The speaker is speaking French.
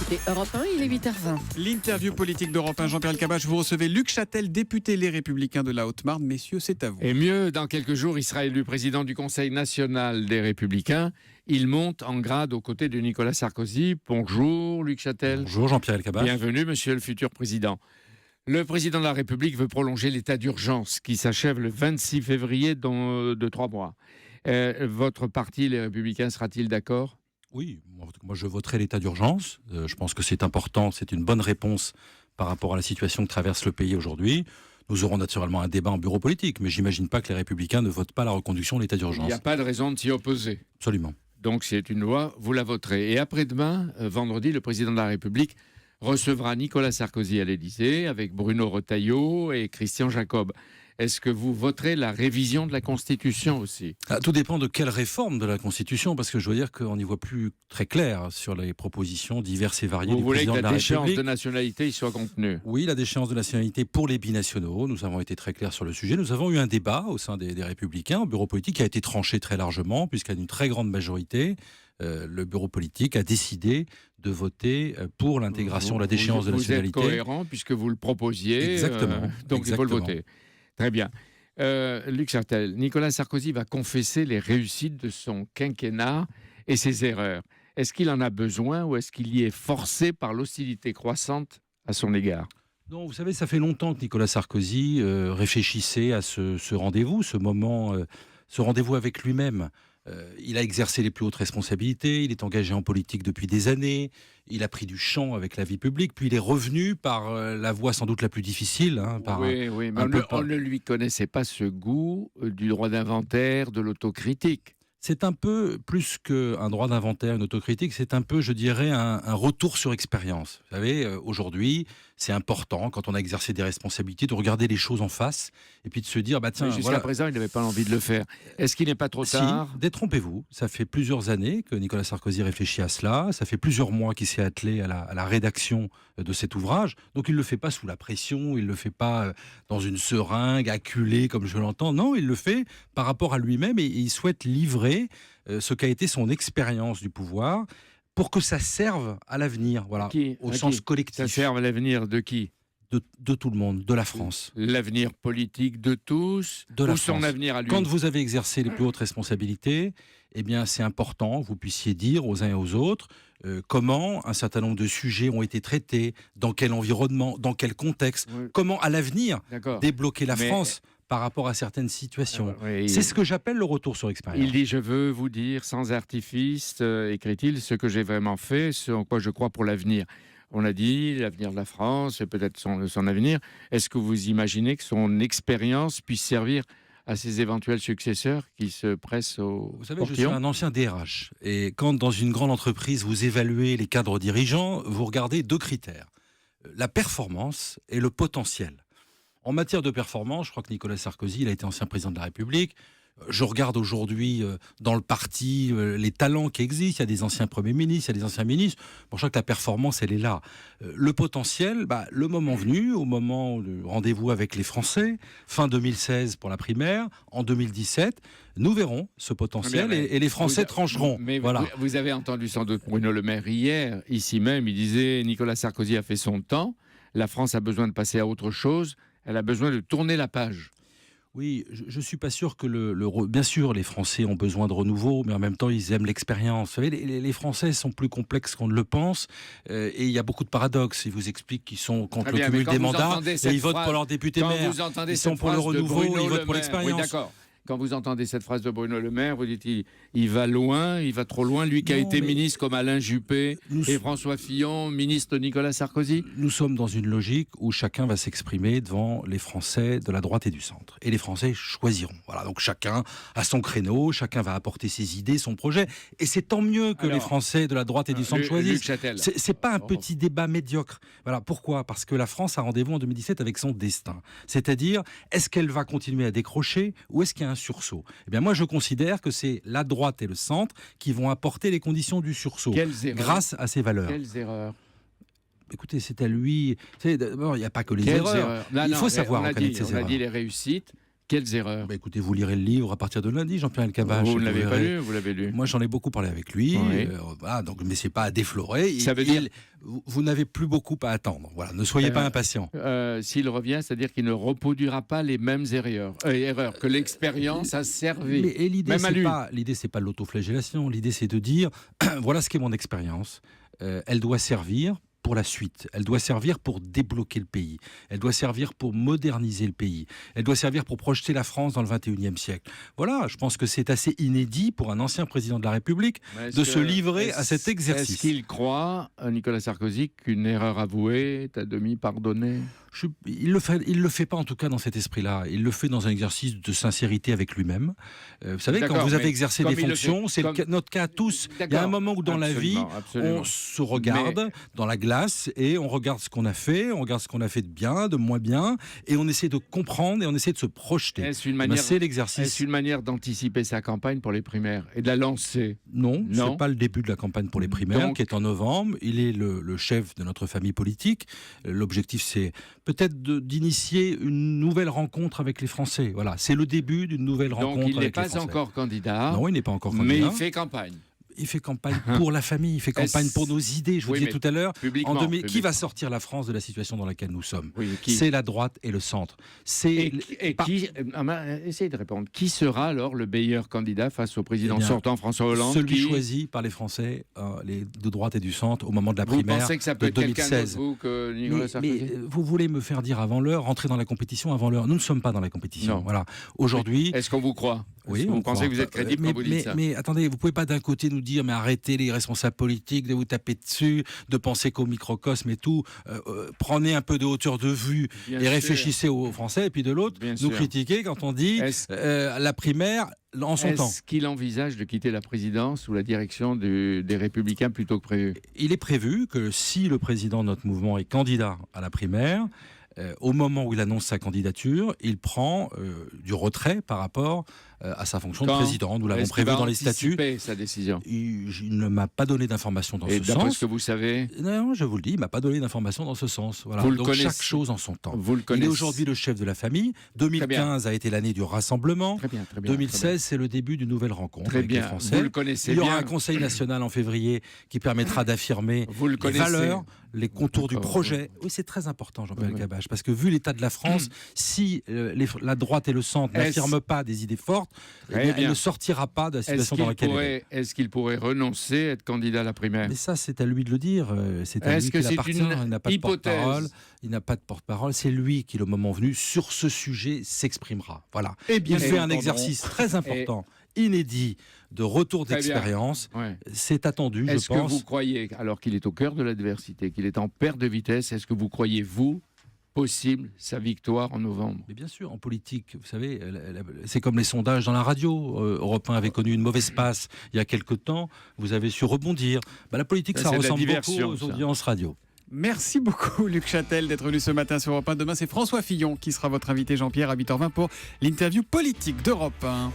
écoutez Europe 1, il est 8h20. L'interview politique d'Europe 1, Jean-Pierre Elkabbach, vous recevez Luc Châtel, député Les Républicains de la Haute-Marne. Messieurs, c'est à vous. Et mieux, dans quelques jours, il sera élu président du Conseil national des Républicains. Il monte en grade aux côtés de Nicolas Sarkozy. Bonjour Luc Châtel. Bonjour Jean-Pierre Elkabbach. Bienvenue monsieur le futur président. Le président de la République veut prolonger l'état d'urgence qui s'achève le 26 février de 3 mois. Votre parti, les Républicains, sera-t-il d'accord ? Oui, moi je voterai l'état d'urgence. Je pense que c'est important, c'est une bonne réponse par rapport à la situation que traverse le pays aujourd'hui. Nous aurons naturellement un débat en bureau politique, mais j'imagine pas que les Républicains ne votent pas la reconduction de l'état d'urgence. Il n'y a pas de raison de s'y opposer. Absolument. Donc c'est une loi, vous la voterez. Et après-demain, vendredi, le président de la République recevra Nicolas Sarkozy à l'Élysée avec Bruno Retailleau et Christian Jacob. Est-ce que vous voterez la révision de la Constitution aussi ? Tout dépend de quelle réforme de la Constitution, parce que je veux dire qu'on n'y voit plus très clair sur les propositions diverses et variées du président de la République. Vous voulez que la déchéance de nationalité y soit contenue ? Oui, la déchéance de nationalité pour les binationaux. Nous avons été très clairs sur le sujet. Nous avons eu un débat au sein des Républicains, au bureau politique, qui a été tranché très largement, puisqu'à une très grande majorité, le bureau politique a décidé de voter pour l'intégration de la déchéance de nationalité. Vous êtes cohérent puisque vous le proposiez. Exactement. Donc il faut le voter. Très bien. Luc Châtel, Nicolas Sarkozy va confesser les réussites de son quinquennat et ses erreurs. Est-ce qu'il en a besoin ou est-ce qu'il y est forcé par l'hostilité croissante à son égard ? Non, vous savez, ça fait longtemps que Nicolas Sarkozy réfléchissait à ce rendez-vous, ce rendez-vous avec lui-même. Il a exercé les plus hautes responsabilités, il est engagé en politique depuis des années, il a pris du champ avec la vie publique, puis il est revenu par la voie sans doute la plus difficile. Oui, mais on ne lui connaissait pas ce goût du droit d'inventaire, de l'autocritique. C'est un peu plus qu'un droit d'inventaire, une autocritique, c'est un peu, je dirais, un retour sur expérience. Vous savez, aujourd'hui, c'est important, quand on a exercé des responsabilités, de regarder les choses en face et puis de se dire, tiens, jusqu'à présent, il n'avait pas envie de le faire. Est-ce qu'il n'est pas trop tard ? Si, détrompez-vous. Ça fait plusieurs années que Nicolas Sarkozy réfléchit à cela. Ça fait plusieurs mois qu'il s'est attelé à la rédaction de cet ouvrage. Donc, il ne le fait pas sous la pression, il ne le fait pas dans une seringue, acculé, comme je l'entends. Non, il le fait par rapport à lui-même et il souhaite livrer ce qu'a été son expérience du pouvoir pour que ça serve à l'avenir, au sens collectif. Ça serve à l'avenir de qui ? De tout le monde, de la France. L'avenir politique de tous, ou son avenir à lui. Quand vous avez exercé les plus hautes responsabilités, eh bien, c'est important que vous puissiez dire aux uns et aux autres comment un certain nombre de sujets ont été traités, dans quel environnement, dans quel contexte, comment à l'avenir débloquer la France par rapport à certaines situations. C'est ce que j'appelle le retour sur expérience. Il dit « Je veux vous dire sans artifice, écrit-il, ce que j'ai vraiment fait, ce en quoi je crois pour l'avenir ». On a dit l'avenir de la France, peut-être son avenir. Est-ce que vous imaginez que son expérience puisse servir à ses éventuels successeurs qui se pressent au Vous savez, portillon ? Je suis un ancien DRH. Et quand, dans une grande entreprise, vous évaluez les cadres dirigeants, vous regardez deux critères. La performance et le potentiel. En matière de performance, je crois que Nicolas Sarkozy, il a été ancien président de la République. Je regarde aujourd'hui dans le parti les talents qui existent. Il y a des anciens premiers ministres, il y a des anciens ministres. Bon, je crois que la performance, elle est là. Le potentiel, le moment venu, au moment du rendez-vous avec les Français, fin 2016 pour la primaire, en 2017, nous verrons ce potentiel et les Français trancheront. Mais vous avez entendu sans doute Bruno Le Maire hier, ici même, il disait Nicolas Sarkozy a fait son temps, la France a besoin de passer à autre chose, elle a besoin de tourner la page. Oui, je ne suis pas sûr que bien sûr, les Français ont besoin de renouveau, mais en même temps, ils aiment l'expérience. Vous savez, les Français sont plus complexes qu'on ne le pense, et il y a beaucoup de paradoxes. Ils vous expliquent qu'ils sont contre le cumul des mandats, et ils votent pour leurs députés maires. Ils sont pour le renouveau, ils votent pour l'expérience. Oui, d'accord. Quand vous entendez cette phrase de Bruno Le Maire, vous dites il va loin, il va trop loin, lui qui a été ministre comme Alain Juppé et François Fillon, ministre Nicolas Sarkozy. Nous sommes dans une logique où chacun va s'exprimer devant les Français de la droite et du centre. Et les Français choisiront. Voilà, donc chacun a son créneau, chacun va apporter ses idées, son projet. Et c'est tant mieux que les Français de la droite et du centre choisissent. C'est pas un petit débat médiocre. Voilà, pourquoi ? Parce que la France a rendez-vous en 2017 avec son destin. C'est-à-dire, est-ce qu'elle va continuer à décrocher ou est-ce qu'il y a un sursaut ? Eh bien, moi, je considère que c'est la droite et le centre qui vont apporter les conditions du sursaut grâce à ces valeurs. Quelles erreurs ? Écoutez, c'est à lui. D'abord, il n'y a pas que les erreurs. Il faut savoir reconnaître ses erreurs. On a dit les réussites. Quelles erreurs? Écoutez, vous lirez le livre à partir de lundi, Jean-Pierre Elkabbach. Vous ne l'avez pas verrez. lu, vous l'avez lu. Moi, j'en ai beaucoup parlé avec lui. Oui. Voilà, donc, mais c'est pas à déflorer. Ça veut dire- vous n'avez plus beaucoup à attendre. Voilà, ne soyez pas impatient. S'il revient, c'est-à-dire qu'il ne reproduira pas les mêmes erreurs, que l'expérience a servi. Et l'idée, Même à lui. c'est pas l'autoflagellation. L'idée, c'est de dire voilà ce qu'est mon expérience. Elle doit servir pour la suite. Elle doit servir pour débloquer le pays. Elle doit servir pour moderniser le pays. Elle doit servir pour projeter la France dans le 21e siècle. Voilà, je pense que c'est assez inédit pour un ancien président de la République de se livrer à cet exercice. Est-ce qu'il croit, Nicolas Sarkozy, qu'une erreur avouée est à demi pardonnée? Il le fait pas en tout cas dans cet esprit-là. Il le fait dans un exercice de sincérité avec lui-même. Vous savez, quand D'accord, vous avez mais exercé comme des il le fonctions, fait- c'est notre cas à tous. Il y a un moment où dans la vie, Absolument. on se regarde dans la glace et on regarde ce qu'on a fait, on regarde ce qu'on a fait de bien, de moins bien, et on essaie de comprendre et on essaie de se projeter. Est-ce une Ben, manière, c'est l'exercice. est-ce une manière d'anticiper sa campagne pour les primaires et de la lancer? Non, Non. c'est pas le début de la campagne pour les primaires Donc- qui est en novembre. Il est le chef de notre famille politique. L'objectif, c'est peut-être d'initier une nouvelle rencontre avec les Français. Voilà, c'est le début d'une nouvelle rencontre Donc il n'est avec les pas Français. encore candidat, Non, il n'est pas encore mais candidat. il fait campagne. Il fait campagne pour la famille, il fait campagne pour nos idées. Je vous Oui, disais mais tout à l'heure, publiquement, qui publiquement. va sortir la France de la situation dans laquelle nous sommes? Oui, qui C'est la droite et le centre. C'est essayez de répondre. Qui sera alors le meilleur candidat face au président Eh bien, sortant François Hollande? celui qui... choisi par les Français, les de droite et du centre, au moment de la Vous primaire pensez que ça peut de être quelqu'un 2016. d'autre vous que Nicolas Sarkozy? Vous voulez me faire dire avant l'heure, rentrer dans la compétition avant l'heure. Nous ne sommes pas dans la compétition. Non. Voilà. Aujourd'hui, Est-ce qu'on vous croit? oui, Est-ce que on vous pensez croit. que vous êtes crédible quand vous dites ça? mais attendez, vous pouvez pas d'un côté nous dire mais arrêtez les responsables politiques de vous taper dessus, de penser qu'au microcosme et tout. Prenez un peu de hauteur de vue Bien et sûr. réfléchissez aux Français. Et puis de l'autre, Bien nous sûr. critiquer quand on dit Est-ce- la primaire en son temps. Est-ce qu'il envisage de quitter la présidence ou la direction des Républicains plutôt que prévu? Il est prévu que si le président de notre mouvement est candidat à la primaire, au moment où il annonce sa candidature, il prend du retrait par rapport à sa fonction de Quand président. Nous l'avons Est-ce qu'il prévu va dans les statuts. anticiper sa décision. Il ne m'a pas donné d'informations dans Et ce d'après sens. ce que vous savez, Non, je vous le dis, il m'a pas donné d'informations dans ce sens. Voilà. Vous le Donc connaissez. chaque chose en son temps. vous le Il connaissez. est aujourd'hui le chef de la famille. 2015 a été l'année du rassemblement. Très bien, très bien. 2016, c'est le début d'une nouvelle rencontre Très avec bien. les Français. Vous le connaissez Il y aura bien. un conseil national en février qui permettra d'affirmer Vous le les connaissez. valeurs, les contours du D'accord. projet. Oui, c'est très important, Jean-Pierre Oui. Elkabbach, parce que vu l'état de la France, si la droite et le centre Est-ce- n'affirment pas des idées fortes, eh Très bien, bien. elle ne sortira pas de la situation dans laquelle elle est. Est-ce qu'il pourrait renoncer à être candidat à la primaire? Mais ça, c'est à lui de le dire. C'est à Est-ce lui que qu'il c'est appartient. une Il n'a pas de hypothèse? porte-parole. Il n'a pas de porte-parole. C'est lui qui, le moment venu, sur ce sujet, s'exprimera. Voilà. Eh bien, Il nous fait un entendrons. exercice très important, inédit, de retour Très bien. d'expérience. Ouais. C'est attendu, je Est-ce que pense. vous croyez, alors qu'il est au cœur de l'adversité, qu'il est en perte de vitesse, est-ce que vous croyez, vous, possible sa victoire en novembre? Mais bien sûr, en politique, vous savez, c'est comme les sondages dans la radio. Europe 1 avait connu une mauvaise passe il y a quelque temps. Vous avez su rebondir. La politique, Ça, ça c'est de la ressemble beaucoup diversion, aux ça. audiences radio. Merci beaucoup Luc Châtel d'être venu ce matin sur Europe 1. Demain, c'est François Fillon qui sera votre invité, Jean-Pierre, à 8h20 pour l'interview politique d'Europe 1.